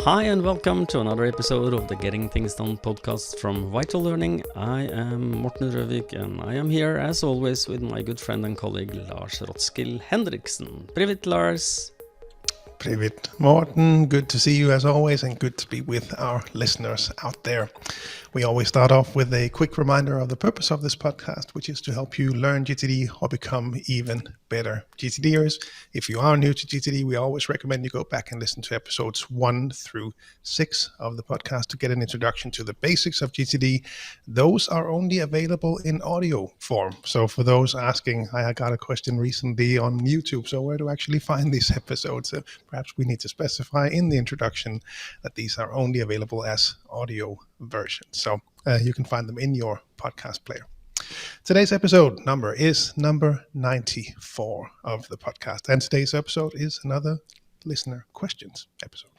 Hi and welcome to another episode of the Getting Things Done podcast from Vital Learning. I am Morten and I am here as always with my good friend and colleague Lars Rotskill Hendriksen. Привет, Lars. Привет, Morten. Good to see you as always and good to be with our listeners out there. We always start off with a quick reminder of the purpose of this podcast, which is to help you learn GTD or become even better GTDers. If you are new to GTD, we always recommend you go back and listen to episodes 1 through 6 of the podcast to get an introduction to the basics of GTD. Those are only available in audio form. So for those asking, I got a question recently on YouTube, so where to actually find these episodes? Perhaps we need to specify in the introduction that these are only available as audio versions. So you can find them in your podcast player. Today's episode number is number 94 of the podcast. And today's episode is another listener questions episode.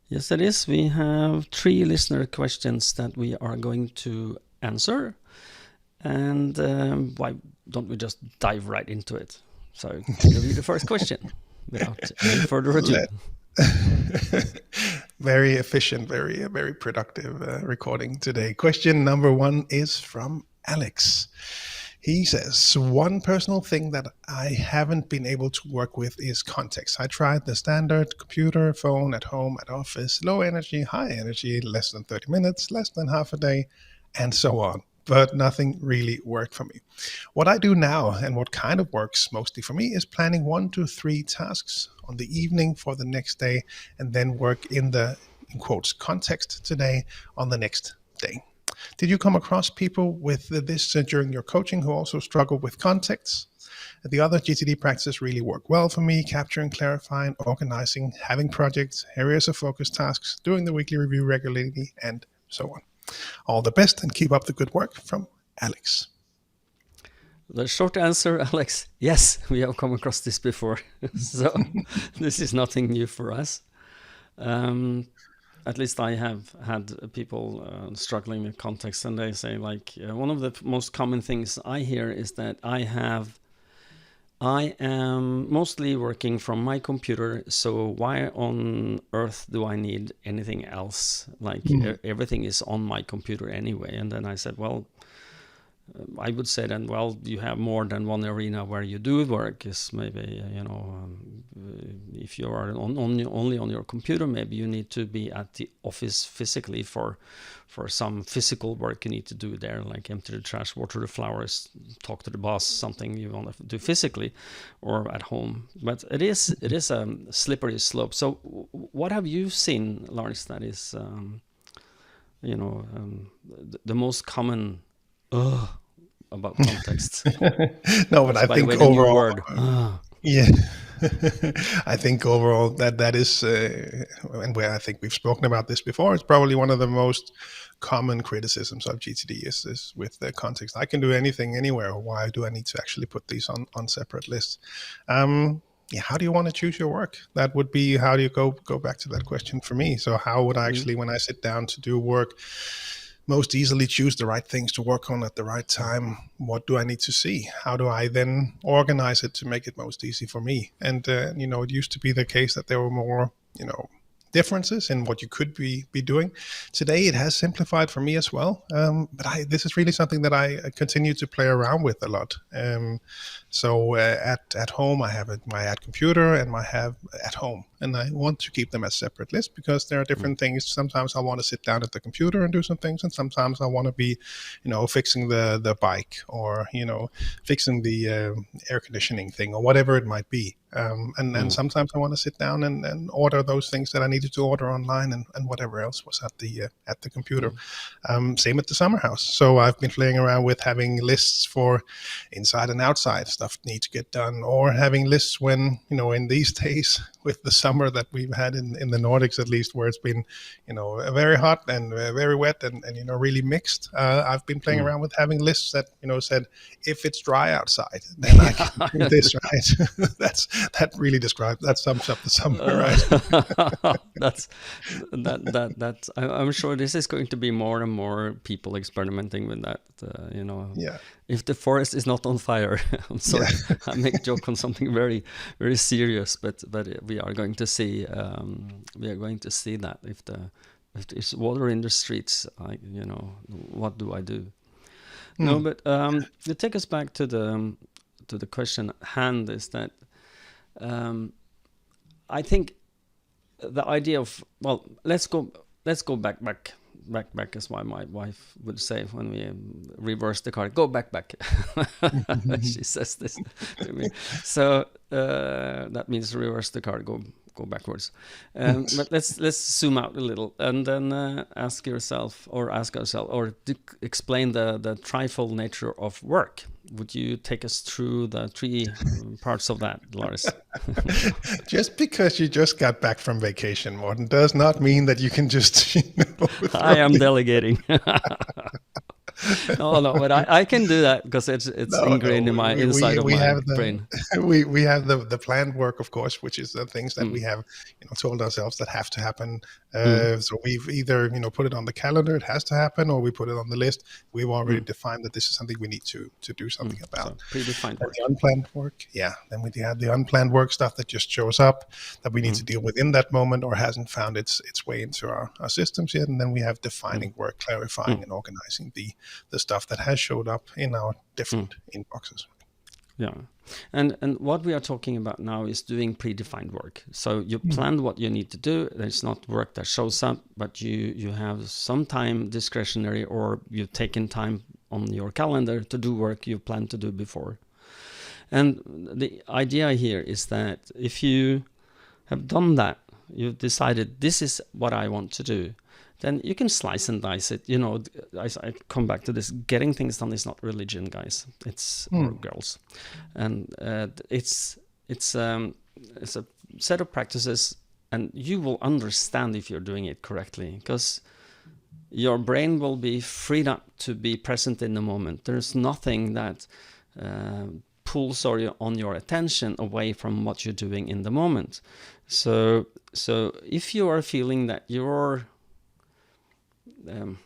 Yes, it is. We have 3 listener questions that we are going to answer. And why don't we just dive right into it? So give you the first question without any further ado. Very efficient, very productive recording today. Question number 1 is from Alex. He says, one personal thing that I haven't been able to work with is context. I tried the standard computer, phone, at home, at office, low energy, high energy, less than 30 minutes, less than half a day, and so on. But nothing really worked for me. What I do now and what kind of works mostly for me is planning 1 to 3 tasks on the evening for the next day and then work in the, in quotes, context today on the next day. Did you come across people with this during your coaching who also struggle with context? The other GTD practices really work well for me, capturing, clarifying, organizing, having projects, areas of focus tasks, doing the weekly review regularly, and so on. All the best and keep up the good work, from Alex. The short answer, Alex, yes, we have come across this before. So this is nothing new for us. At least I have had people struggling with context, and they say one of the most common things I hear is that I am mostly working from my computer, so why on earth do I need anything else? Everything is on my computer anyway. And then I said, I would say then, you have more than one arena where you do work. Is maybe, if you are only on your computer, maybe you need to be at the office physically for some physical work you need to do there, like empty the trash, water the flowers, talk to the boss, something you want to do physically, or at home. But it is a slippery slope. So what have you seen, Lars, that is, the most common about context? No, but I think overall, yeah, I think overall that is, and where I think we've spoken about this before, it's probably one of the most common criticisms of GTD is with the context. I can do anything anywhere. Why do I need to actually put these on separate lists? How do you want to choose your work? That would be, how do you go back to that question for me? So how would I actually, when I sit down to do work, most easily choose the right things to work on at the right time? What do I need to see? How do I then organize it to make it most easy for me? And, it used to be the case that there were more, differences in what you could be doing. Today, it has simplified for me as well. But this is really something that I continue to play around with a lot. So at home, I have my at computer and I have at home. And I want to keep them as separate lists because there are different things. Sometimes I want to sit down at the computer and do some things. And sometimes I want to be, fixing the bike or, fixing the air conditioning thing or whatever it might be. And sometimes I want to sit down and order those things that I needed to order online and whatever else was at the computer. Same at the summer house. So I've been playing around with having lists for inside and outside stuff need to get done, or having lists when, in these days with the summer that we've had in the Nordics, at least, where it's been, very hot and very wet and really mixed. I've been playing around with having lists that, said, if it's dry outside, then I can do this, right? That really describes, that sums up the summer, right? That's I'm sure this is going to be more and more people experimenting with that. Yeah. If the forest is not on fire, I'm sorry, Yeah. I make a joke on something very, very serious, but we are going to see that if there's water in the streets, what do I do? No, but to take us back to the question at hand is that I think the idea of, well, let's go back, as my wife would say when we reverse the card. Go back. She says this to me. So that means reverse the card, go backwards. But let's zoom out a little and then ask ourselves, or explain the threefold nature of work. Would you take us through the three parts of that, Lars? Just because you just got back from vacation, Morten, does not mean that you can just, I am delegating. No, but I can do that because it's ingrained in my inside of my brain. We have the planned work, of course, which is the things that we have told ourselves that have to happen. So we've either put it on the calendar, it has to happen, or we put it on the list. We've already defined that this is something we need to do something about. So predefined work. The unplanned work, then we have the unplanned work, stuff that just shows up that we need to deal with in that moment or hasn't found its way into our systems yet. And then we have defining work, clarifying and organizing the stuff that has showed up in our different inboxes. Yeah. And what we are talking about now is doing predefined work. So you plan what you need to do. There's not work that shows up, but you have some time discretionary, or you've taken time on your calendar to do work you planned to do before. And the idea here is that if you have done that, you've decided this is what I want to do, then you can slice and dice it. I come back to this. Getting things done is not religion, guys. It's or girls, and it's a set of practices, and you will understand if you're doing it correctly, because your brain will be freed up to be present in the moment. There's nothing that pulls on your attention away from what you're doing in the moment. So if you are feeling that your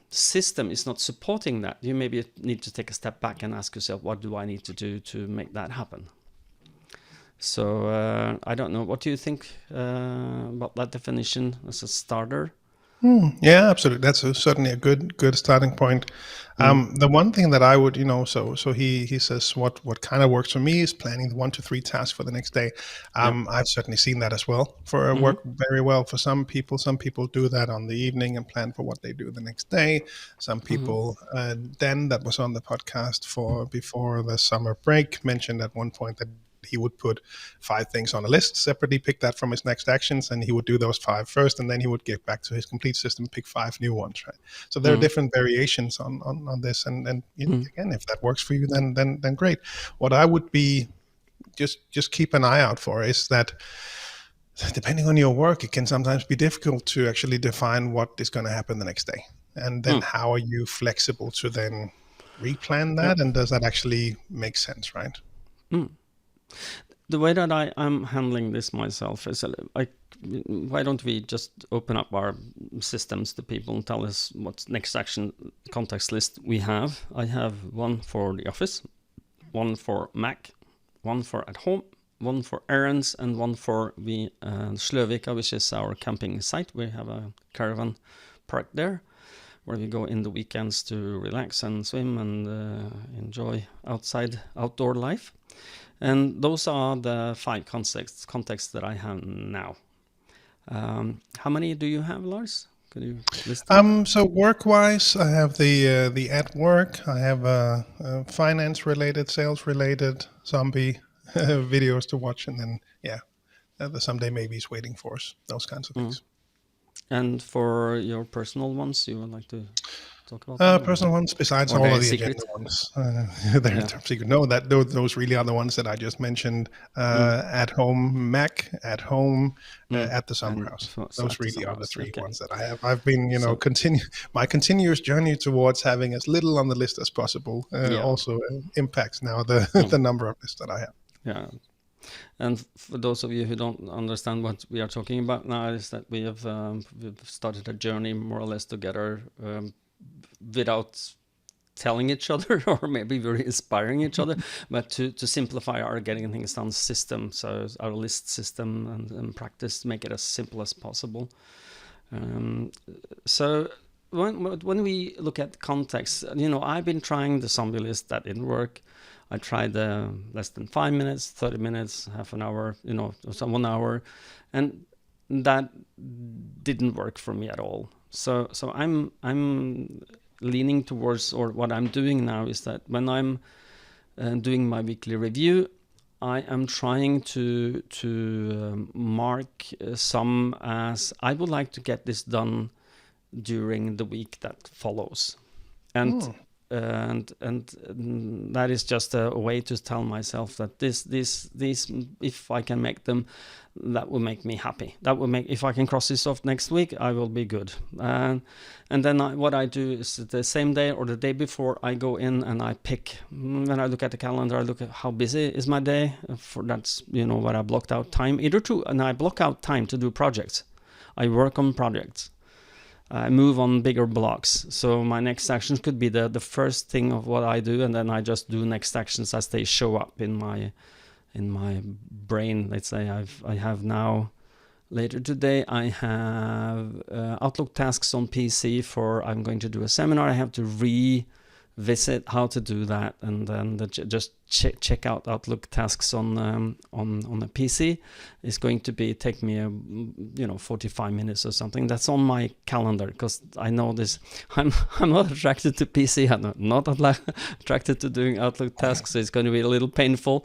system is not supporting that, you maybe need to take a step back and ask yourself, what do I need to do to make that happen? So I don't know, what do you think about that definition as a starter? Yeah, absolutely. That's certainly a good starting point. The one thing that I would, so he says what kind of works for me is planning the 1 to 3 tasks for the next day. I've certainly seen that as well for work very well for some people. Some people do that on the evening and plan for what they do the next day. Some people, Dan, that was on the podcast before the summer break, mentioned at one point that he would put 5 things on a list separately, pick that from his next actions, and he would do those 5 first, and then he would get back to his complete system, pick 5 new ones, right? So there are different variations on this, and again, if that works for you, then great. What I would be just keep an eye out for is that depending on your work, it can sometimes be difficult to actually define what is going to happen the next day, and then how are you flexible to then replan that, and does that actually make sense, right? The way that I'm handling this myself is, why don't we just open up our systems to people and tell us what next action context list we have. I have one for the office, one for Mac, one for at home, one for errands, and one for Sløvika, which is our camping site. We have a caravan park there, where we go in the weekends to relax and swim and enjoy outdoor life. And those are the 5 contexts that I have now. How many do you have, Lars? Could you list them? So work-wise, I have the at work. I have finance-related, sales-related, zombie videos to watch, and then the someday maybe is waiting for us. Those kinds of things. And for your personal ones, you would like to talk about personal ones besides all of the agenda ones. They're top secret. No, those really are the ones that I just mentioned. At home Mac, at home at the summer house. Those really are the 3 ones that I have. I've been, my continuous journey towards having as little on the list as possible also impacts now the number of lists that I have. Yeah. And for those of you who don't understand what we are talking about now, is that we've started a journey more or less together, without telling each other, or maybe we're inspiring each other, but to simplify our getting things done system, so our list system and practice, make it as simple as possible. So when we look at context, I've been trying the zombie list. That didn't work. I tried less than 5 minutes, 30 minutes, half an hour, so 1 hour, and that didn't work for me at all. So I'm leaning towards, or what I'm doing now is that when I'm doing my weekly review, I am trying to mark some as I would like to get this done during the week that follows, and that is just a way to tell myself that these, if I can make them, that will make me happy. That will make, if I can cross this off next week, I will be good. And then what I do is the same day or the day before, I go in and I pick. When I look at the calendar, I look at how busy is my day. For that's what I blocked out time either to, and I block out time to do projects. I work on projects. I move on bigger blocks. So my next actions could be the first thing of what I do, and then I just do next actions as they show up in my brain. Let's say I have now, later today, I have Outlook tasks on PC for, I'm going to do a seminar. I have to revisit how to do that, and then just check out Outlook tasks on a PC is going to take me 45 minutes or something. That's on my calendar, because I know this. I'm not attracted to PC. I'm not attracted to doing Outlook tasks, so it's going to be a little painful.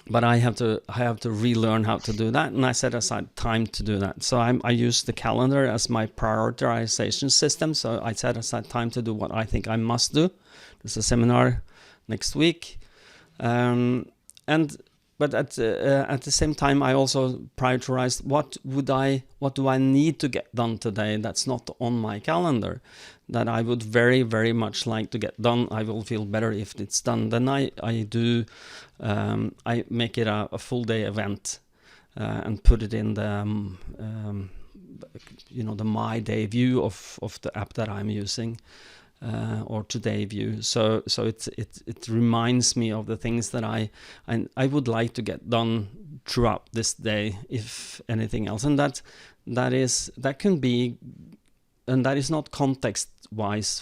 But I have to relearn how to do that, and I set aside time to do that. So I use the calendar as my prioritization system. So I set aside time to do what I think I must do. There's a seminar next week, but at the same time, I also prioritized what do I need to get done today that's not on my calendar, that I would very, very much like to get done. I will feel better if it's done. Then I make it a full day event and put it in the the My Day view of the app that I'm using. Or today view, so it reminds me of the things that I would like to get done throughout this day, if anything else, and that can be, and that is not context wise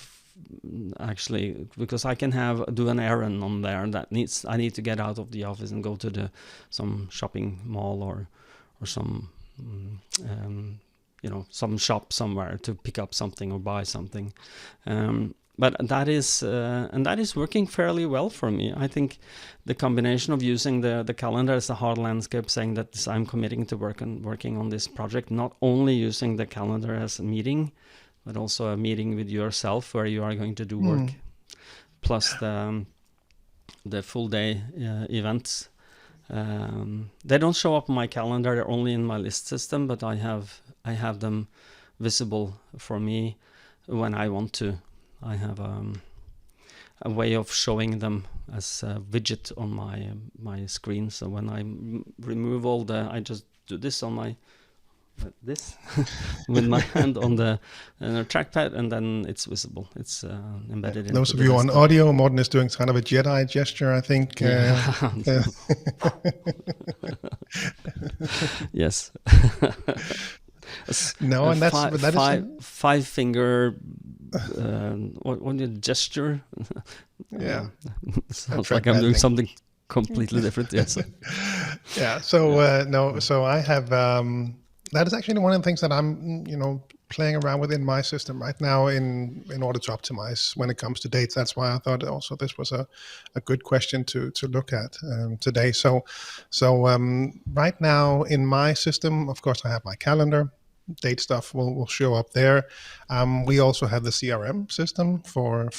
actually, because I can do an errand on there that I need to get out of the office and go to some shopping mall or some some shop somewhere to pick up something or buy something. But that is working fairly well for me. I think the combination of using the calendar as a hard landscape, saying that I'm committing to working on this project, not only using the calendar as a meeting, but also a meeting with yourself where you are going to do work, plus the full day events. They don't show up on my calendar, they're only in my list system, but I have them visible for me when I want to. I have a way of showing them as a widget on my screen. So when I remove I just do this on this with my hand on the trackpad, and then it's visible. It's embedded. Those of you on audio, Morten is doing kind of a Jedi gesture, I think. Yes. No, and that is five finger. What the gesture? Yeah, sounds like I'm doing something completely different. Yes. Yeah. So So I have. That is actually one of the things that I'm, playing around with in my system right now in order to optimize when it comes to dates. That's why I thought also this was a good question to look at today. So right now in my system, of course, I have my calendar. Date stuff will show up there. We also have the CRM system for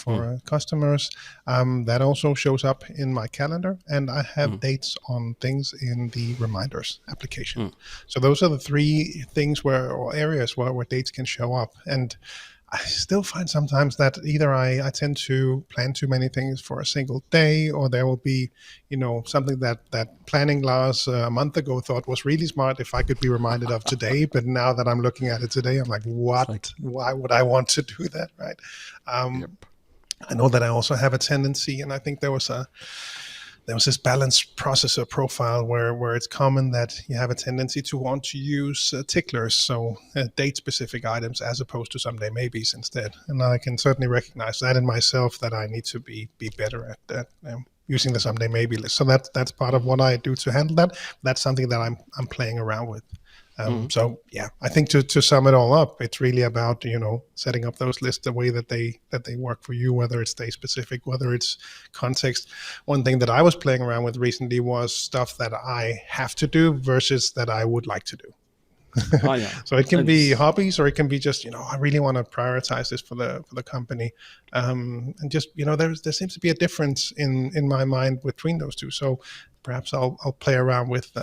customers that also shows up in my calendar, and I have dates on things in the reminders application. So those are the three things or areas where dates can show up. And I still find sometimes that either I tend to plan too many things for a single day, or there will be, something that planning Lars a month ago thought was really smart if I could be reminded of today. But now that I'm looking at it today, I'm like, what? Why would I want to do that, right? Yep. I know that I also have a tendency, and I think there was this balanced processor profile where it's common that you have a tendency to want to use ticklers, so date-specific items as opposed to someday maybes instead. And I can certainly recognize that in myself, that I need to be better at that, using the someday maybe list. So that's part of what I do to handle that. That's something that I'm playing around with. So yeah, I think to sum it all up, it's really about setting up those lists the way that they work for you, whether it's day specific, whether it's context. One thing that I was playing around with recently was stuff that I have to do versus that I would like to do. Oh, yeah. So it can be hobbies, or it can be just I really want to prioritize this for the company, and just there seems to be a difference in my mind between those two. So perhaps I'll play around with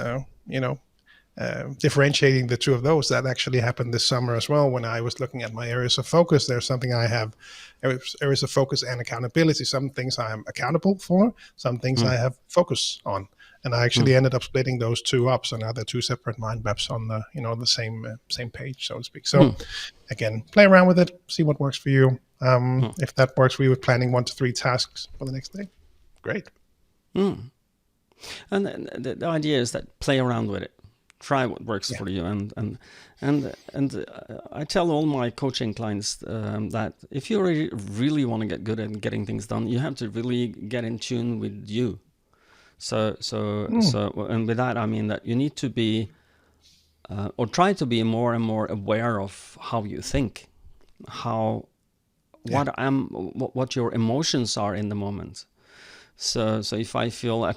differentiating the two of those. That actually happened this summer as well. When I was looking at my areas of focus, there's something I have areas of focus and accountability. Some things I'm accountable for, some things I have focus on. And I actually ended up splitting those two up. So now they're two separate mind maps on the, the same page, so to speak. So again, play around with it, see what works for you. If that works for you with planning 1 to 3 tasks for the next day, great. And the idea is that play around with it. Try what works for you, and I tell all my coaching clients that if you really want to get good at getting things done, you have to really get in tune with you. So and with that I mean that you need to be or try to be more and more aware of how you think, what your emotions are in the moment. So if I feel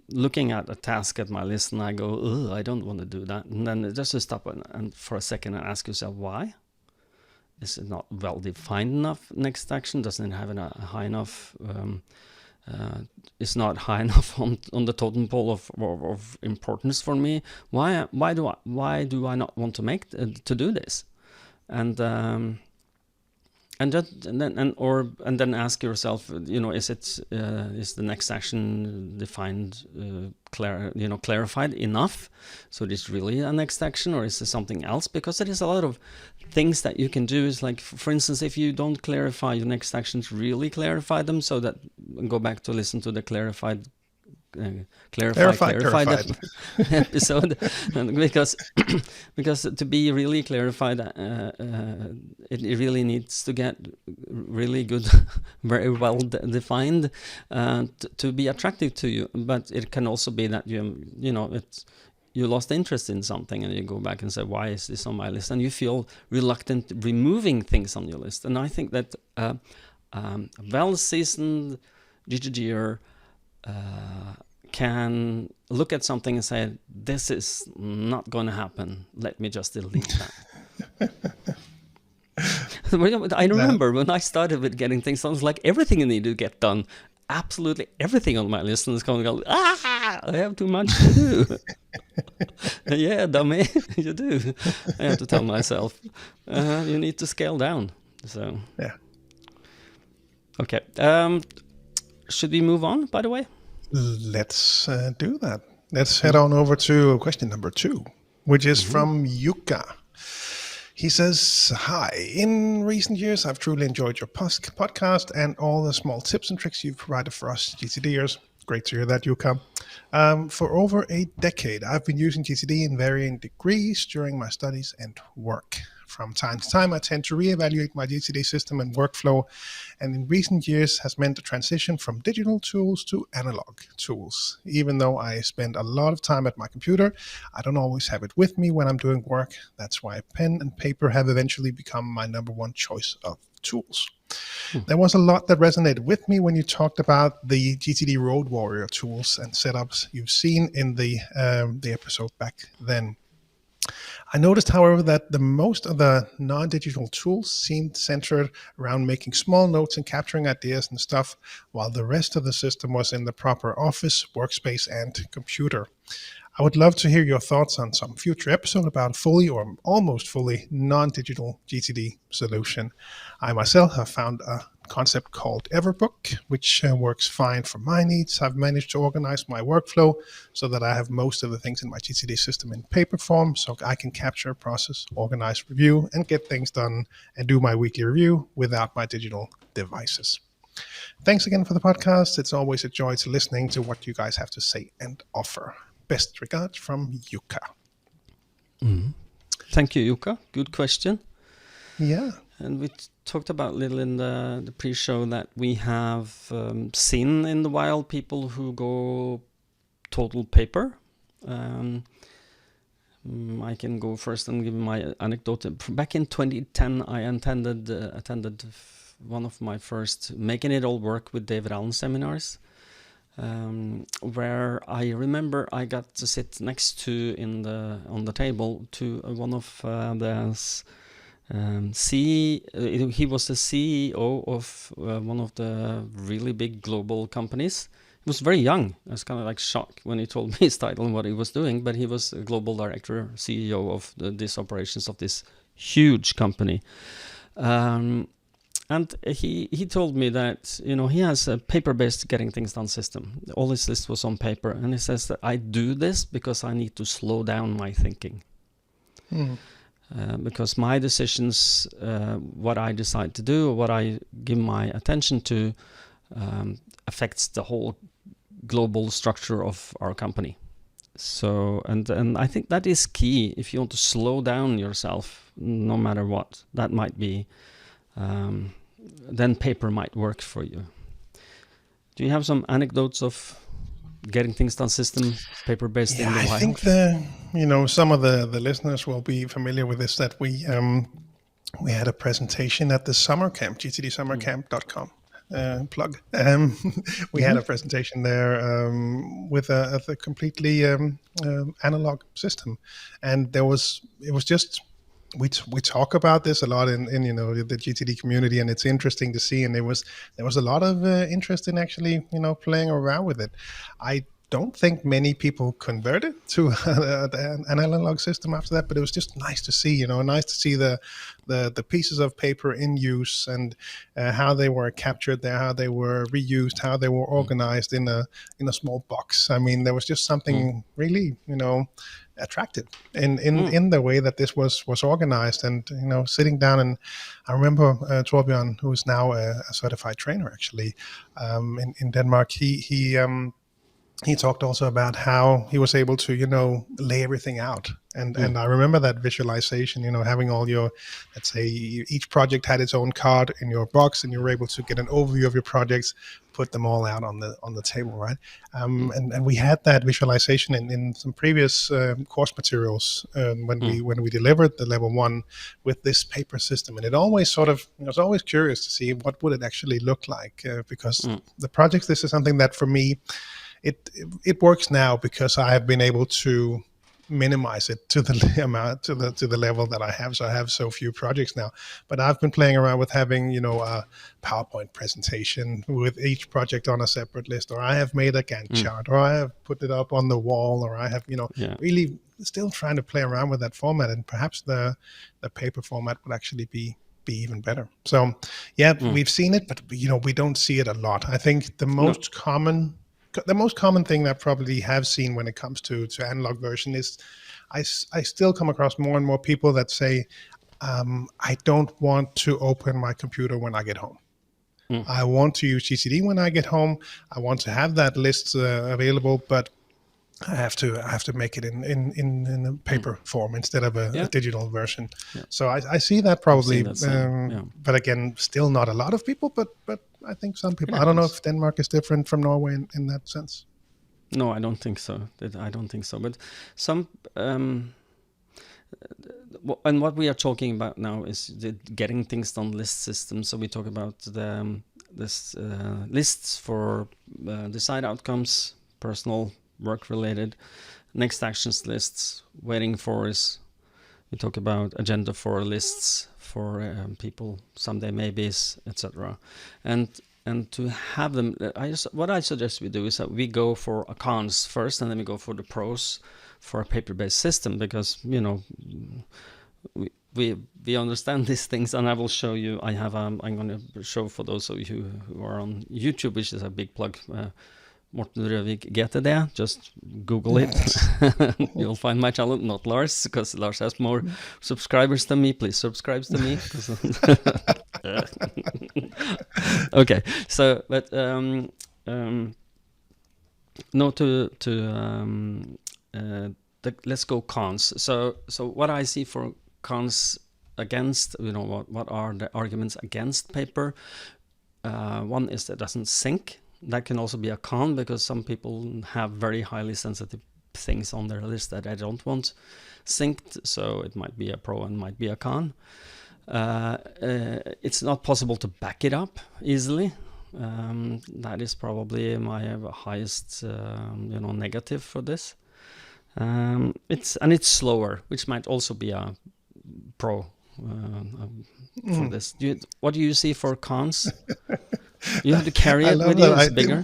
looking at a task at my list and I go, I don't want to do that, and then just to stop and for a second and ask yourself why. Is it not well defined enough? Next action doesn't have a high enough. It's not high enough on the totem pole of importance for me. Why do I not want to to do this? And then ask yourself, is the next action defined, clarified enough, so it is really a next action, or is there something else? Because there is a lot of things that you can do. Is like, for instance, if you don't clarify your next actions, really clarify them, so that go back to listen to the clarified episode, because to be really clarified, it really needs to get really good, very well defined, to be attractive to you. But it can also be that you lost interest in something, and you go back and say, why is this on my list? And you feel reluctant removing things on your list. And I think that well-seasoned GGGer can look at something and say, this is not going to happen, let me just delete that. I remember when I started with getting things done, it's like everything I need to get done, absolutely everything on my list, and it's going to go, I have too much to do. Yeah, dummy, you do. I have to tell myself, you need to scale down. So yeah. Okay. Should we move on, by the way? Let's do that. Let's head on over to question number 2, which is from Jukka. He says, hi, in recent years, I've truly enjoyed your podcast and all the small tips and tricks you've provided for us GTDers. Great to hear that, Jukka. For over a decade, I've been using GTD in varying degrees during my studies and work. From time to time, I tend to reevaluate my GTD system and workflow, and in recent years has meant a transition from digital tools to analog tools. Even though I spend a lot of time at my computer, I don't always have it with me when I'm doing work. That's why pen and paper have eventually become my number one choice of tools. There was a lot that resonated with me when you talked about the GTD Road Warrior tools and setups you've seen in the episode back then. I noticed, however, that the most of the non-digital tools seemed centered around making small notes and capturing ideas and stuff, while the rest of the system was in the proper office, workspace, and computer. I would love to hear your thoughts on some future episode about fully or almost fully non-digital GTD solution. I myself have found a concept called Everbook, which works fine for my needs. I've managed to organize my workflow so that I have most of the things in my GTD system in paper form, so I can capture, process, organize, review, and get things done and do my weekly review without my digital devices. Thanks again for the podcast. It's always a joy to listening to what you guys have to say and offer. Best regards from Jukka. Thank you, Jukka. Good question. Yeah. And we talked about a little in the pre-show that we have seen in the wild people who go total paper. I can go first and give my anecdote. Back in 2010, I attended one of my first Making It All Work with David Allen seminars. Where I remember I got to sit next to on the table to one of he was the CEO of one of the really big global companies. He was very young. I was kind of like shocked when he told me his title and what he was doing, but he was a global director, CEO of this operations of this huge company. And he told me that, he has a paper-based getting things done system. All his list was on paper. And he says that I do this because I need to slow down my thinking. Because my decisions, what I decide to do, or what I give my attention to, affects the whole global structure of our company. So, and I think that is key if you want to slow down yourself, no matter what. That might be... then paper might work for you. Do you have some anecdotes of getting things done system paper-based in the wild? I think some of the listeners will be familiar with this, that we had a presentation at the summer camp, gtdsummercamp.com. Plug. We had a presentation there with a completely analog system, and it was just... We talk about this a lot in the GTD community, and it's interesting to see. And there was a lot of interest in actually playing around with it. I don't think many people converted to an analog system after that, but it was just nice to see. Nice to see the pieces of paper in use, and how they were captured there, how they were reused, how they were organized in a small box. I mean, there was just something really attractive in the way that this was organized, and sitting down. And I remember Torbjørn, who is now a certified trainer actually in Denmark, he talked also about how he was able to lay everything out, and I remember that visualization, having all your, let's say, each project had its own card in your box, and you were able to get an overview of your projects, put them all out on the table, right? And we had that visualization in some previous course materials when we delivered the level 1 with this paper system. And it always I was always curious to see what would it actually look like, because the projects, this is something that for me, it works now because I have been able to minimize it to the amount to the level that I have. So I have so few projects now, but I've been playing around with having a PowerPoint presentation with each project on a separate list, or I have made a Gantt chart, or I have put it up on the wall, or I have really still trying to play around with that format, and perhaps the paper format would actually be even better. So we've seen it, but we don't see it a lot. I think the most common thing that I probably have seen when it comes to analog version is I still come across more and more people that say, I don't want to open my computer when I get home. I want to use GTD when I get home. I want to have that list available, but I have to make it in a paper form instead of a digital version. Yeah. So I see that probably, but again, still not a lot of people, but I think some people. I don't know if Denmark is different from Norway in that sense. No, I don't think so. But some, and what we are talking about now is the getting things done list system. So we talk about this lists for desired outcomes, personal, work-related, next actions lists, waiting for is. We talk about agenda for lists for people, someday maybes, etc. And to have them, what I suggest we do is that we go for cons first, and then we go for the pros for a paper-based system, because we understand these things, and I will show you. I'm going to show for those of you who are on YouTube, which is a big plug. Morten Røvik GTD, just Google it. You'll find my channel, not Lars, because Lars has more subscribers than me. Please subscribe to me. Okay, so but let's go cons. So what I see for cons against, what are the arguments against paper? One is that it doesn't sync. That can also be a con, because some people have very highly sensitive things on their list that I don't want synced. So it might be a pro and might be a con. It's not possible to back it up easily. That is probably my highest, negative for this. It's slower, which might also be a pro for this. What do you see for cons? You have to carry it with you. It's bigger.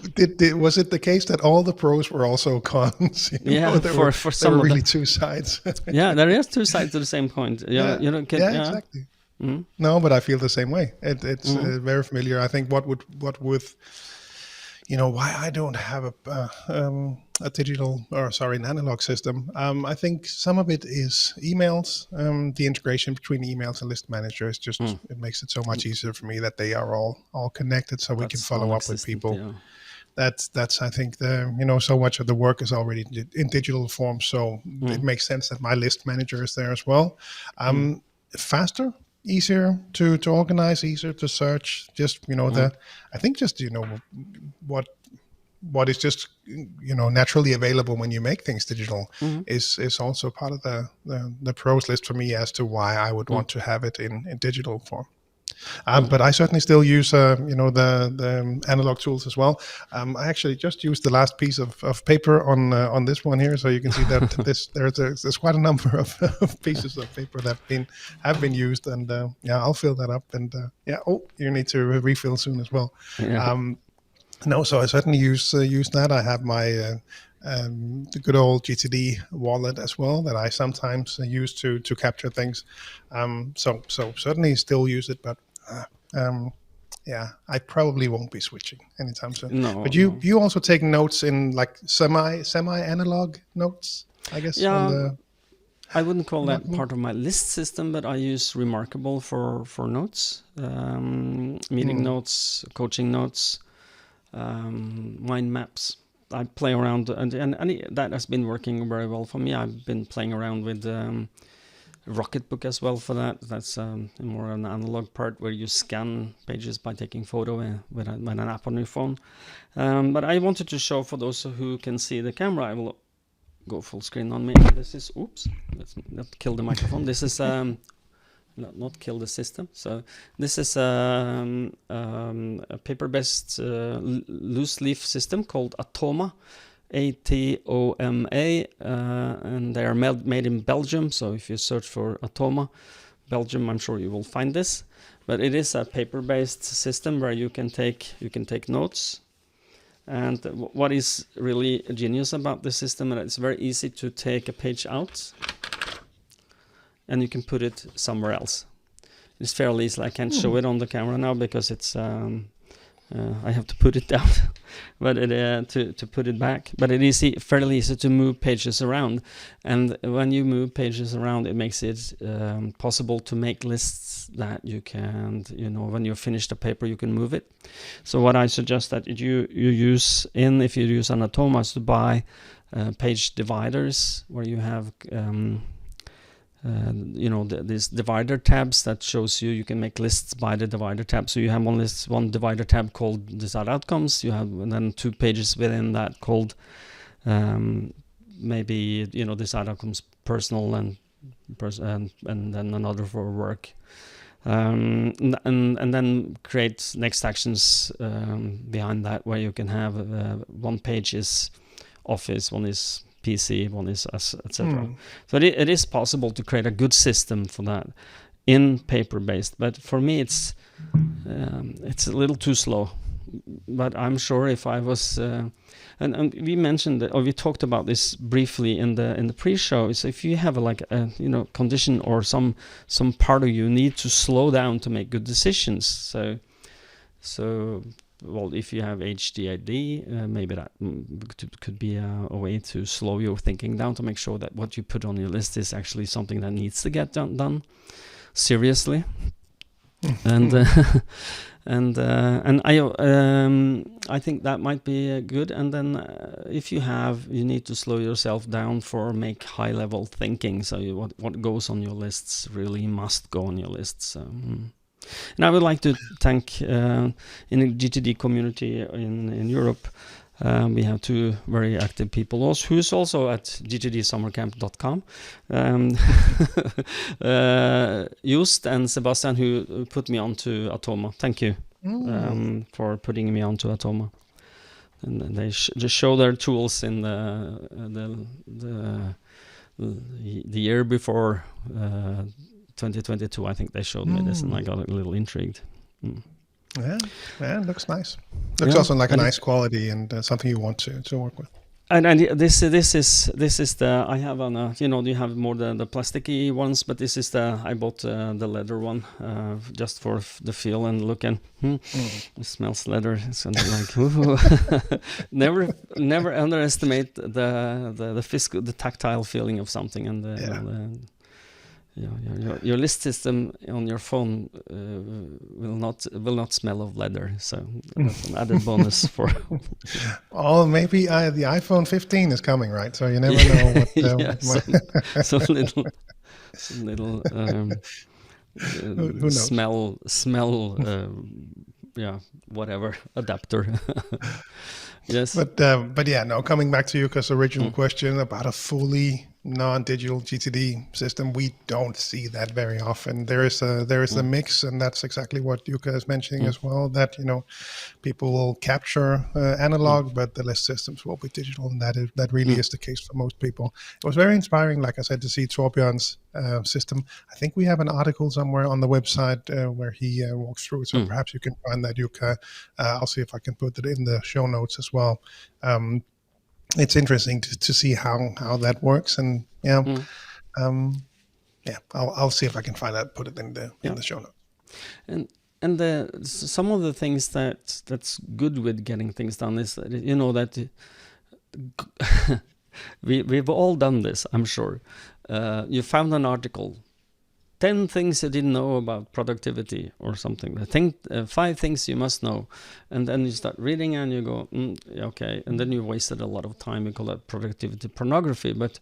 Was it the case that all the pros were also cons? For some there were really two sides. Yeah, there is two sides to the same point. Exactly. Mm-hmm. No, but I feel the same way. It's very familiar. I think what would why I don't have a digital an analog system. I think some of it is emails. The integration between emails and list manager is just it makes it so much easier for me that they are all connected, so we can follow up with people. Yeah. That's I think so much of the work is already in digital form, so it makes sense that my list manager is there as well. Faster, easier to organize, easier to search. Just I think just what is just naturally available when you make things digital is also part of the pros list for me as to why I would want to have it in digital form. But I certainly still use the analog tools as well. I actually just used the last piece of paper on this one here, so you can see that there's quite a number of pieces of paper that have been used, and I'll fill that up. And you need to refill soon as well. No, so I certainly use that. I have my the good old GTD wallet as well that I sometimes use to capture things. So certainly still use it, but I probably won't be switching anytime soon. No, but you also take notes in like semi analog notes, I guess. Yeah. I wouldn't call that part of my list system, but I use Remarkable for notes, meeting notes, coaching notes. Mind maps. I play around, and that has been working very well for me. I've been playing around with Rocketbook as well for that. That's more an analog part where you scan pages by taking photo with an app on your phone. But I wanted to show for those who can see the camera. I will go full screen on me. This is let's not kill the microphone. This is not kill the system. So this is a paper-based loose leaf system called Atoma, Atoma, and they are made in Belgium. So if you search for Atoma, Belgium, I'm sure you will find this. But it is a paper-based system where you can take notes. And what is really genius about this system, and it's very easy to take a page out and you can put it somewhere else. It's fairly easy. I can't show it on the camera now because it's I have to put it down, but to put it back. But it is fairly easy to move pages around, and when you move pages around, it makes it possible to make lists that you can, when you finish the paper, you can move it. So what I suggest that you use if you use an Atoma is to buy page dividers where you have these divider tabs that shows you can make lists by the divider tab. So you have one divider tab called desired outcomes. You have then 2 pages within that called maybe desired outcomes personal and then another for work. And then create next actions behind that, where you can have one page is office, one is PC, one is etc. So it is possible to create a good system for that in paper-based, but for me it's a little too slow. but I'm sure if I was, and we mentioned that, or we talked about this briefly in the pre-show. Is if you have a condition or some part of you need to slow down to make good decisions. So well, if you have HDID, maybe that could be a way to slow your thinking down to make sure that what you put on your list is actually something that needs to get done seriously. And I think that might be good. And then if you need to slow yourself down for make high level thinking. So what goes on your lists really must go on your lists. And I would like to thank in the GTD community in Europe. We have two very active people, who's also at gtdsummercamp.com. Just and Sebastian, who put me onto Atoma. Thank you for putting me onto Atoma. And they just show their tools in the year before 2022. I think they showed me this, and I got a little intrigued. Yeah, it looks nice. Looks also like a nice quality and something you want to work with. And this is the I have on you have more the plasticky ones, but this is I bought the leather one just for the feel and look, and it smells leather. It's like never underestimate the physical, the tactile feeling of something, and your list system on your phone will not smell of leather, so that's an added bonus for. Oh, maybe the iPhone 15 is coming, right? So you never know what. Some little who knows? Smell. Whatever adapter. Yes, but yeah, no. Coming back to Jukka's original question about a fully non-digital GTD system, we don't see that very often. There is a mix, and that's exactly what Jukka is mentioning as well. That people will capture analog, but the list systems will be digital, and that really is the case for most people. It was very inspiring, like I said, to see Torbjørn's system. I think we have an article somewhere on the website where he walks through it, so perhaps you can find that, Jukka. I'll see if I can put it in the show notes as well. It's interesting to see how that works, and I'll see if I can find that, put it in the show notes. And some of the things that's good with getting things done is that that we've all done this, I'm sure. You found an article, 10 things you didn't know about productivity or something. I think 5 things you must know. And then you start reading and you go, okay. And then you wasted a lot of time. We call that productivity pornography. But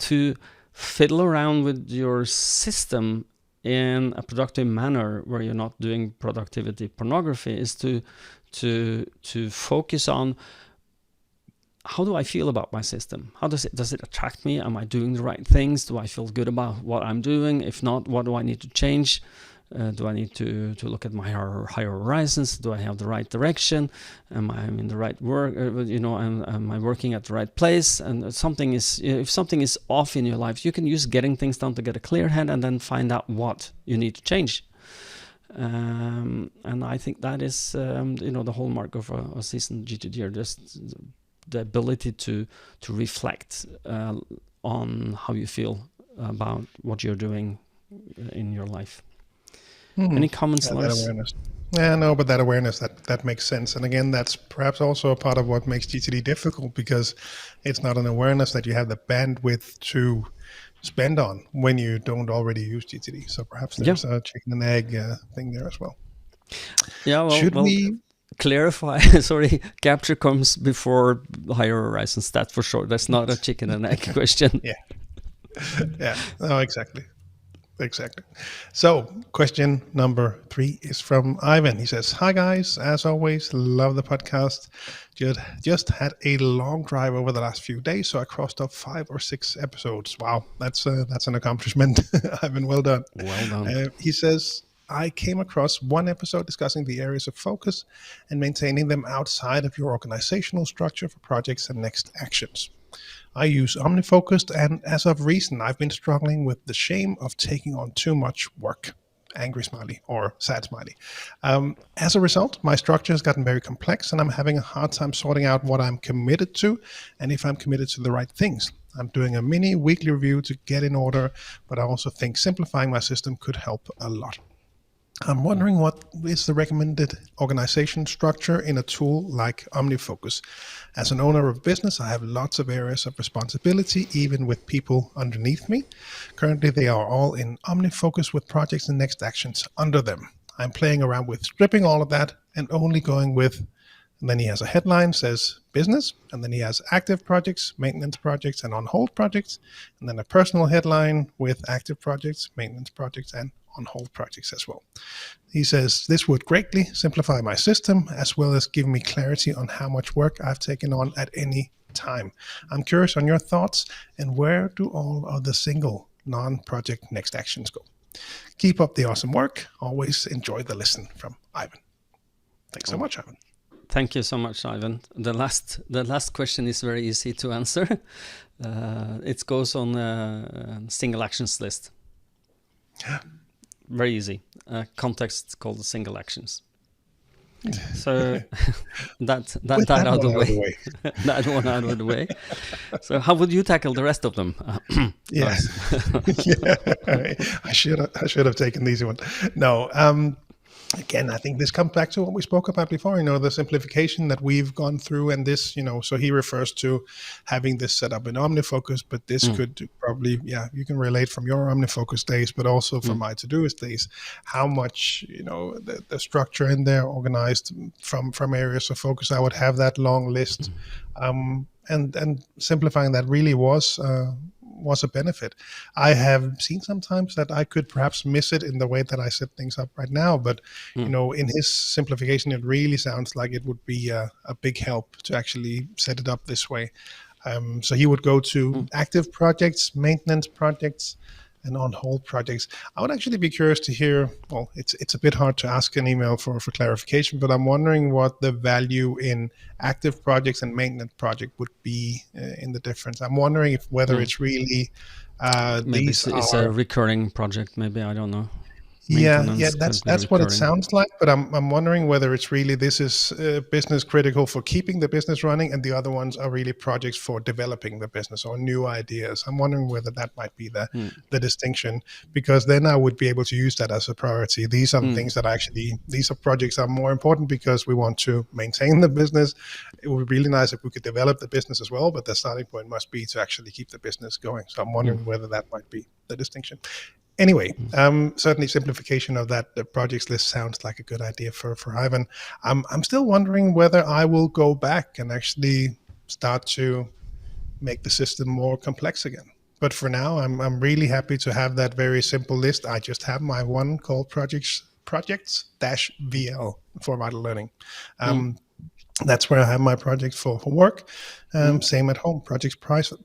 to fiddle around with your system in a productive manner where you're not doing productivity pornography is to focus on, how do I feel about my system? How does it attract me? Am I doing the right things? Do I feel good about what I'm doing? If not, what do I need to change? Do I need to look at my higher horizons? Do I have the right direction? Am I in the right work? Am I working at the right place? And if something is off in your life, you can use getting things done to get a clear head and then find out what you need to change. And I think that is the hallmark of a seasoned GTDer, just the ability to reflect on how you feel about what you're doing in your life. Any comments, Lars? That awareness. Yeah, no, but that awareness, that makes sense. And again, that's perhaps also a part of what makes GTD difficult, because it's not an awareness that you have the bandwidth to spend on when you don't already use GTD. So perhaps there's a chicken and egg thing there as well. Yeah, Should we clarify? Sorry, capture comes before higher horizons. That's for sure. That's not a chicken and egg question. Yeah. No, exactly. So question number 3 is from Ivan. He says, "Hi guys, as always, love the podcast. Just had a long drive over the last few days, so I crossed off 5 or 6 episodes. Wow, that's an accomplishment. Ivan, well done. He says, I came across one episode discussing the areas of focus and maintaining them outside of your organizational structure for projects and next actions. I use OmniFocused, and as of recent, I've been struggling with the shame of taking on too much work. angry smiley or sad smiley. As a result, my structure has gotten very complex, and I'm having a hard time sorting out what I'm committed to and if I'm committed to the right things. I'm doing a mini weekly review to get in order, but I also think simplifying my system could help a lot. I'm wondering what is the recommended organization structure in a tool like OmniFocus. As an owner of business, I have lots of areas of responsibility, even with people underneath me. Currently, they are all in OmniFocus with projects and next actions under them. I'm playing around with stripping all of that and only going with, and then he has a headline, says business, and then he has active projects, maintenance projects, and on hold projects, and then a personal headline with active projects, maintenance projects, and on hold projects as well. He says, this would greatly simplify my system as well as give me clarity on how much work I've taken on at any time. I'm curious on your thoughts, and where do all of the single non-project next actions go? Keep up the awesome work. Always enjoy the listen, from Ivan. Thanks so much, Ivan. Thank you so much, Ivan. The last question is very easy to answer. It goes on a single actions list. Yeah. Very easy. Context called single actions. So that out of the way. That one out of the way. So how would you tackle the rest of them? Yes. Yeah. I should have taken the easy one. No. Again, I think this comes back to what we spoke about before, the simplification that we've gone through, and this, so he refers to having this set up in OmniFocus, but this could probably, you can relate from your OmniFocus days, but also from my Todoist days, how much, the structure in there organized from areas of focus. I would have that long list, and simplifying that really was a benefit. I have seen sometimes that I could perhaps miss it in the way that I set things up right now, but in his simplification, it really sounds like it would be a big help to actually set it up this way. So he would go to active projects, maintenance projects, and on hold projects. I would actually be curious to hear, well, it's a bit hard to ask an email for clarification, but I'm wondering what the value in active projects and maintenance project would be in the difference. I'm wondering whether it's really maybe it's a recurring project, maybe, I don't know. Yeah, that's what it sounds like. But I'm wondering whether it's really this is business critical for keeping the business running, and the other ones are really projects for developing the business or new ideas. I'm wondering whether that might be the distinction, because then I would be able to use that as a priority. These are things that these are projects are more important because we want to maintain the business. It would be really nice if we could develop the business as well, but the starting point must be to actually keep the business going. So I'm wondering whether that might be the distinction. Anyway, certainly simplification of that projects list sounds like a good idea for Ivan. I'm still wondering whether I will go back and actually start to make the system more complex again. But for now, I'm really happy to have that very simple list. I just have my one called projects-VL for vital learning. That's where I have my projects for work. Same at home, projects private.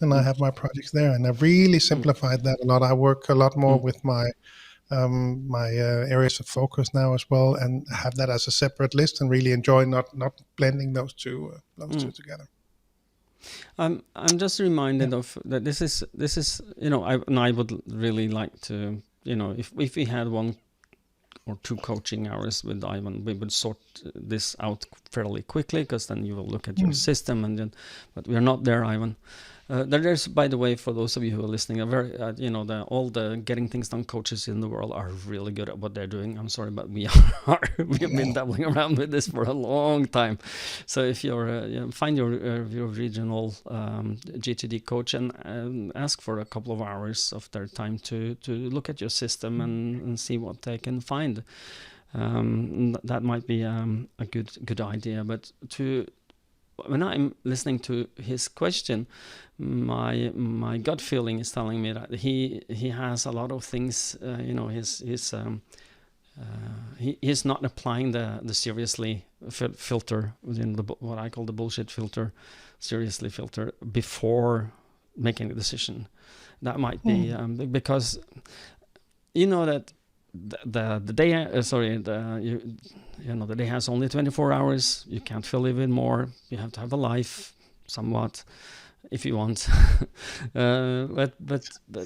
And I have my projects there. And I've really simplified that a lot. I work a lot more with my areas of focus now as well, and have that as a separate list, and really enjoy not blending those two together. I'm just reminded of that. This is I would really like to, if we had 1 or 2 coaching hours with Ivan, we would sort this out fairly quickly, because then you will look at your system, but we are not there, Ivan. There's, by the way, for those of you who are listening, a very, all the getting things done coaches in the world are really good at what they're doing. I'm sorry, but we've been dabbling around with this for a long time. So if you're find your regional GTD coach and ask for a couple of hours of their time to look at your system and see what they can find. That might be a good idea. But when I'm listening to his question, my gut feeling is telling me that he has a lot of things. He's not applying the seriously filter within what I call the bullshit filter, seriously filter, before making a decision. That might be because that the day the day has only 24 hours. You can't fill it with more. You have to have a life somewhat. if you want. But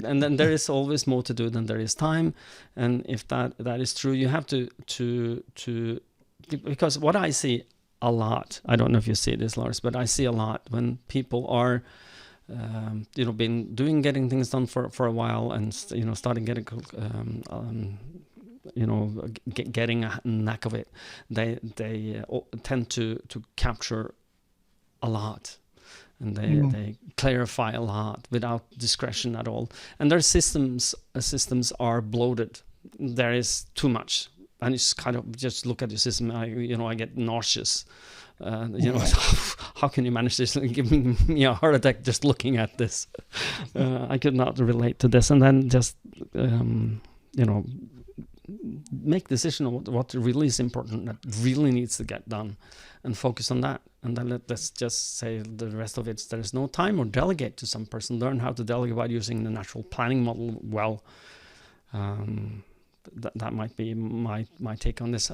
and then there is always more to do than there is time. And if that is true, you have to because what I see a lot, I don't know if you see this, Lars, but I see a lot when people are been getting things done for a while, and starting getting getting a knack of it. They tend to capture a lot, and they clarify a lot without discretion at all. And their systems are bloated. There is too much, and it's kind of just look at your system. I get nauseous. How can you manage this? Giving me a heart attack just looking at this. I could not relate to this, and then just make decision on what really is important, that really needs to get done, and focus on that. And then let's just say the rest of it, there is no time, or delegate to some person. Learn how to delegate by using the natural planning model well. That might be my take on this.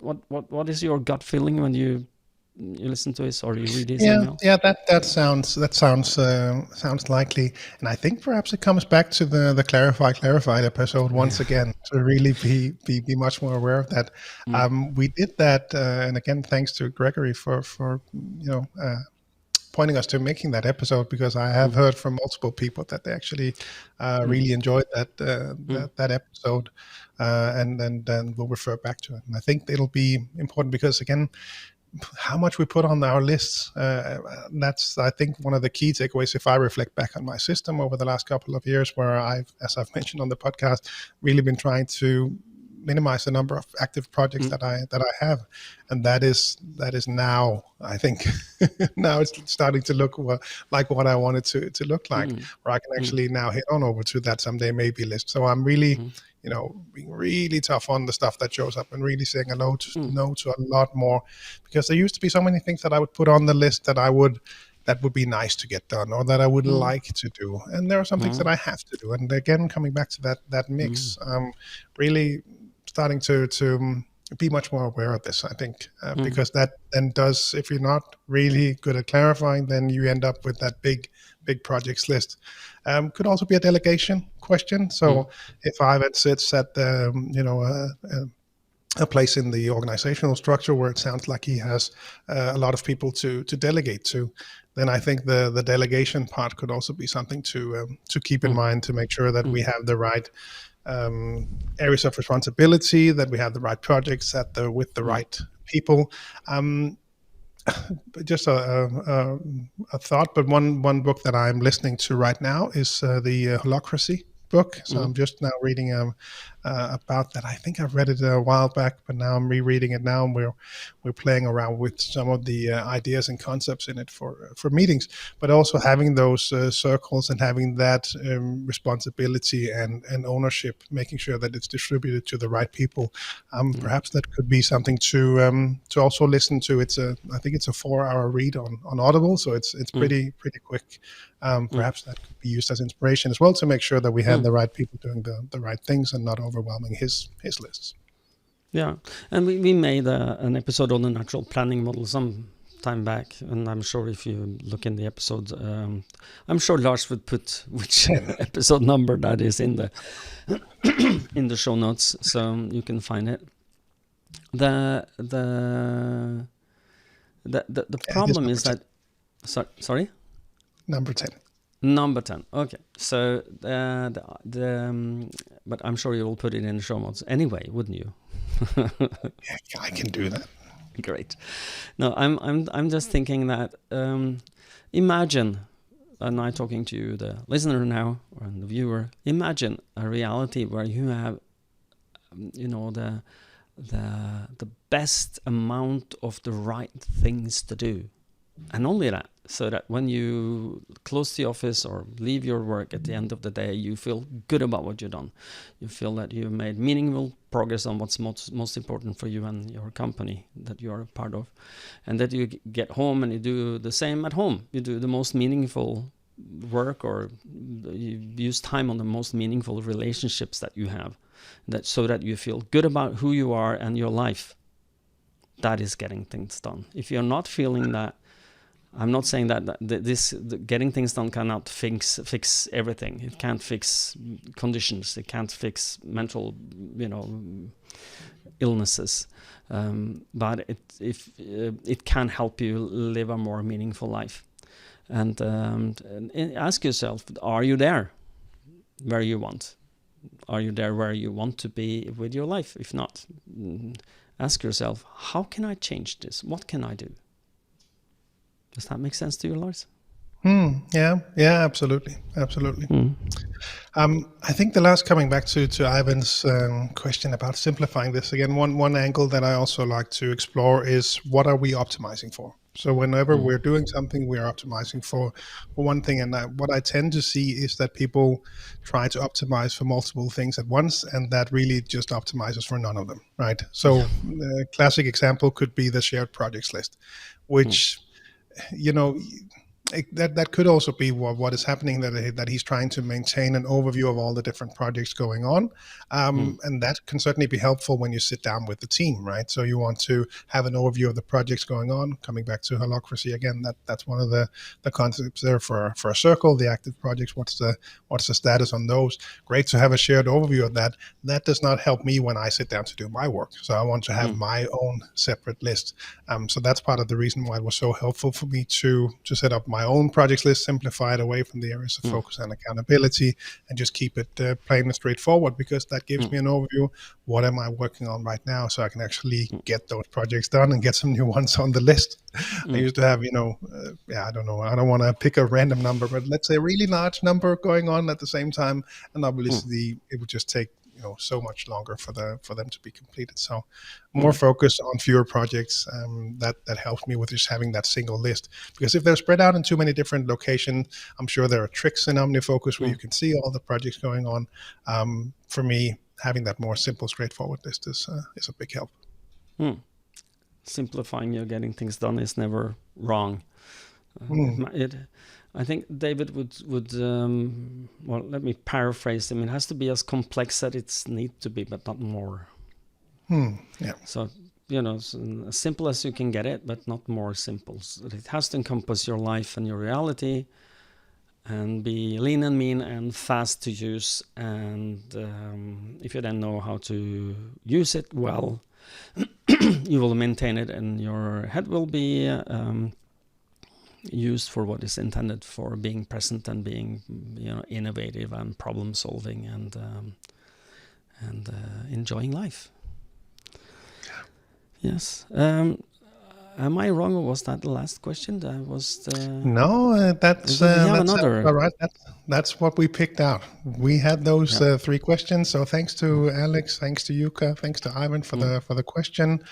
What is your gut feeling when you listen to this or you read his email? Yeah, that sounds likely, and I think perhaps it comes back to the clarified episode once again, to really be much more aware of that. We did that, and again, thanks to Gregory for pointing us to making that episode, because I have heard from multiple people that they actually really enjoyed that episode, and then we'll refer back to it. And I think it'll be important because, again, how much we put on our lists, that's, I think, one of the key takeaways if I reflect back on my system over the last couple of years, where as I've mentioned on the podcast, really been trying to minimize the number of active projects that I have, and that is now, I think now it's starting to look like what I want it to look like, where I can actually now hit on over to that someday maybe list. So I'm really being really tough on the stuff that shows up, and really saying no to a lot more, because there used to be so many things that I would put on the list that would be nice to get done, or that I would like to do, and there are some things that I have to do. And again, coming back to that mix, really starting to be much more aware of this, I think, because that then does, if you're not really good at clarifying, then you end up with that big projects list. Could also be a delegation question. So if Ivan sits at a place in the organizational structure where it sounds like he has a lot of people to delegate to, then I think the delegation part could also be something to keep in mind, to make sure that we have the right areas of responsibility, that we have the right projects with the right people. Just a thought, but one book that I'm listening to right now is the Holacracy book. So I'm just now reading about that. I think I've read it a while back, but now I'm rereading it now, and we're playing around with some of the ideas and concepts in it for meetings, but also having those circles and having that responsibility and ownership, making sure that it's distributed to the right people. Perhaps that could be something to also listen to. I think it's a 4-hour read on Audible, so it's pretty quick. Perhaps that could be used as inspiration as well, to make sure that we have the right people doing the right things and not overwhelming his lists. Yeah, and we made an episode on the natural planning model some time back, and I'm sure if you look in the episode, I'm sure Lars would put which episode number that is in the in the show notes, so you can find it. The problem is that sorry. Number 10. Okay. So but I'm sure you will put it in the show notes anyway, wouldn't you? Yeah, I can do that. Great. No, I'm just thinking that imagine, and I'm talking to you, the listener now, or the viewer. Imagine a reality where you have, the best amount of the right things to do, and only that. So that when you close the office or leave your work at the end of the day, you feel good about what you've done. You feel that you've made meaningful progress on what's most important for you and your company that you are a part of. And that you get home and you do the same at home. You do the most meaningful work, or you use time on the most meaningful relationships that you have. So that you feel good about who you are and your life. That is getting things done. If you're not feeling that, I'm not saying that getting things done cannot fix everything. It can't fix conditions. It can't fix mental, illnesses. But it can help you live a more meaningful life. And ask yourself: are you there where you want? Are you there where you want to be with your life? If not, ask yourself: how can I change this? What can I do? Does that make sense to you, Lars? Yeah, absolutely. I think the last, coming back to Ivan's question about simplifying this again, one angle that I also like to explore is, what are we optimizing for? So whenever we're doing something, we are optimizing for one thing. And what I tend to see is that people try to optimize for multiple things at once, and that really just optimizes for none of them, right? So a classic example could be the shared projects list, which that could also be what is happening, that he's trying to maintain an overview of all the different projects going on, and that can certainly be helpful when you sit down with the team, right? So you want to have an overview of the projects going on. Coming back to holacracy again, that's one of the concepts there for a circle, the active projects. What's the status on those? Great to have a shared overview of that. That does not help me when I sit down to do my work. So I want to have my own separate list. So that's part of the reason why it was so helpful for me to set up my own projects list, simplified away from the areas of focus and accountability, and just keep it plain and straightforward, because that gives me an overview. What am I working on right now, so I can actually get those projects done and get some new ones on the list. I used to have, I don't know, I don't want to pick a random number, but let's say a really large number going on at the same time, and obviously it would just take so much longer for them to be completed. So more focus on fewer projects. That helps me with just having that single list, because if they're spread out in too many different locations, I'm sure there are tricks in OmniFocus where you can see all the projects going on. For me, having that more simple, straightforward list is a big help. Simplifying your getting things done is never wrong. I think David would well, let me paraphrase him. It has to be as complex as it needs to be, but not more. So, as simple as you can get it, but not more simple. So it has to encompass your life and your reality, and be lean and mean and fast to use. And if you then know how to use it well, you will maintain it, and your head will be used for what is intended for, being present and being innovative and problem solving and enjoying life. Yes. Am I wrong, or was that the last question? That was no. That's another. All right. That's what we picked out. We had those 3 questions. So thanks to Alex, thanks to Jukka, thanks to Ivan for the question.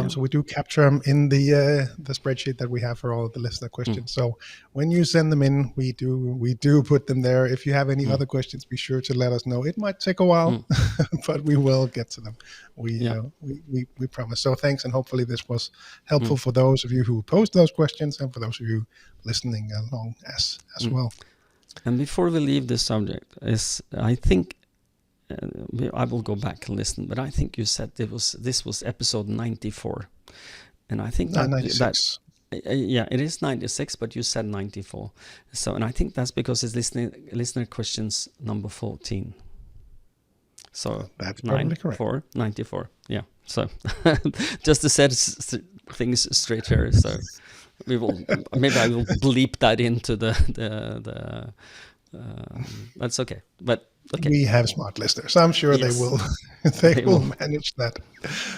So we do capture them in the spreadsheet that we have for all of the listener questions. So when you send them in, we do put them there. If you have any other questions, be sure to let us know. It might take a while, but we will get to them. We promise. So thanks, and hopefully this was helpful for those of you who posed those questions, and for those of you listening along as well. And before we leave this subject, I think I will go back and listen, but I think you said this was episode 94, and I think that 96. It is 96, but you said 94. So, and I think that's because it's listener questions number 14. So that's probably correct. 94. Yeah. So just to set things straight here. So maybe I will bleep that into the that's okay. But okay. We have smart listeners. I'm sure they will manage that.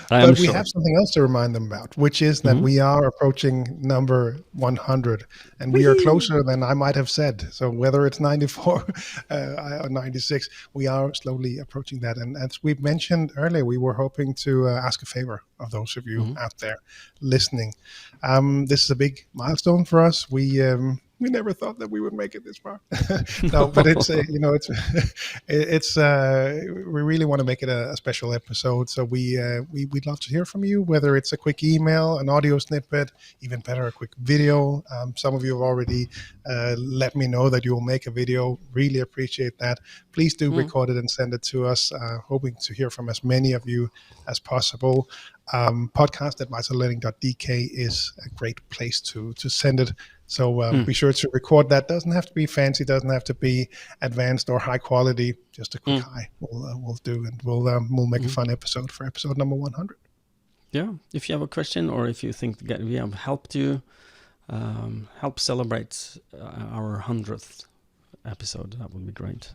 But we have something else to remind them about, which is that we are approaching number 100, and we are closer than I might have said. So whether it's 94 or 96, we are slowly approaching that. And as we mentioned earlier, we were hoping to ask a favor of those of you out there listening. This is a big milestone for us. We never thought that we would make it this far. No, but it's we really want to make it a special episode. So we'd love to hear from you, whether it's a quick email, an audio snippet, even better, a quick video. Some of you have already let me know that you will make a video. Really appreciate that. Please do record it and send it to us. Hoping to hear from as many of you as possible. Podcast@vitallearning.dk is a great place to send it. So be sure to record that. Doesn't have to be fancy, doesn't have to be advanced or high quality. Just a quick hi we'll do, and we'll make a fun episode for episode number 100. Yeah, if you have a question or if you think that we have helped you help celebrate our 100th episode, that would be great.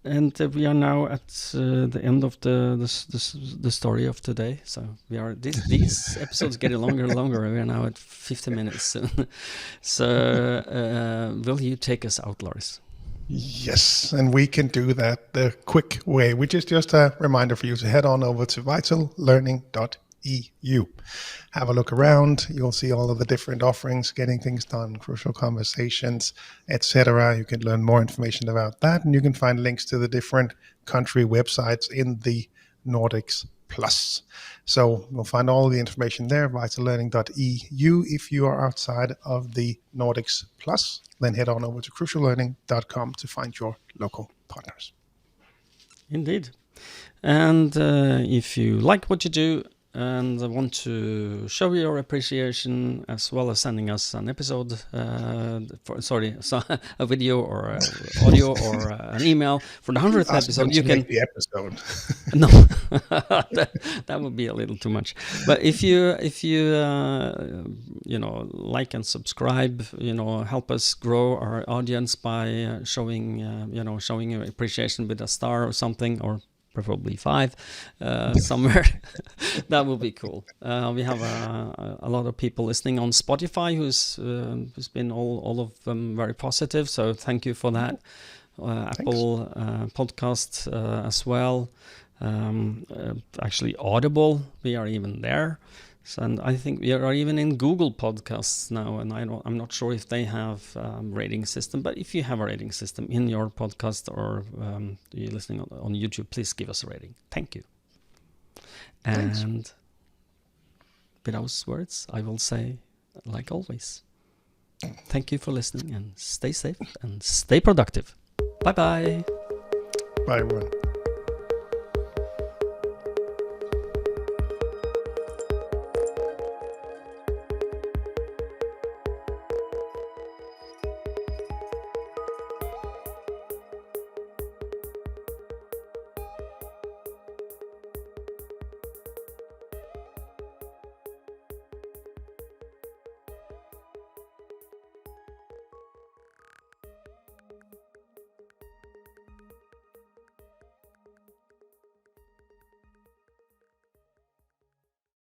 And we are now at the end of the story of today. So we are these episodes getting longer and longer. We are now at 50 minutes soon. So will you take us out, Lars? Yes, and we can do that the quick way, which is just a reminder for you to head on over to vitallearning.eu. Have a look around. You'll see all of the different offerings, getting things done, crucial conversations, etc. You can learn more information about that, and you can find links to the different country websites in the Nordics Plus. So you'll find all the information there, vitallearning.eu. If you are outside of the Nordics Plus, then head on over to cruciallearning.com to find your local partners. Indeed. And if you like what you do and want to show your appreciation, as well as sending us an episode, a video or audio or an email for the 100th episode, you can. The episode. No, that would be a little too much. But if you like and subscribe, help us grow our audience by showing your appreciation with a star or something, or preferably 5 somewhere. That would be cool. We have a lot of people listening on Spotify who's been all of them very positive, so thank you for that. Apple podcast as well. Actually Audible, we are even there. And I think we are even in Google Podcasts now, and I'm not sure if they have rating system, but if you have a rating system in your podcast or you're listening on YouTube, please give us a rating. Thank you. Thanks. And with those words, I will say, like always, thank you for listening, and stay safe and stay productive. Bye-bye. Bye, everyone.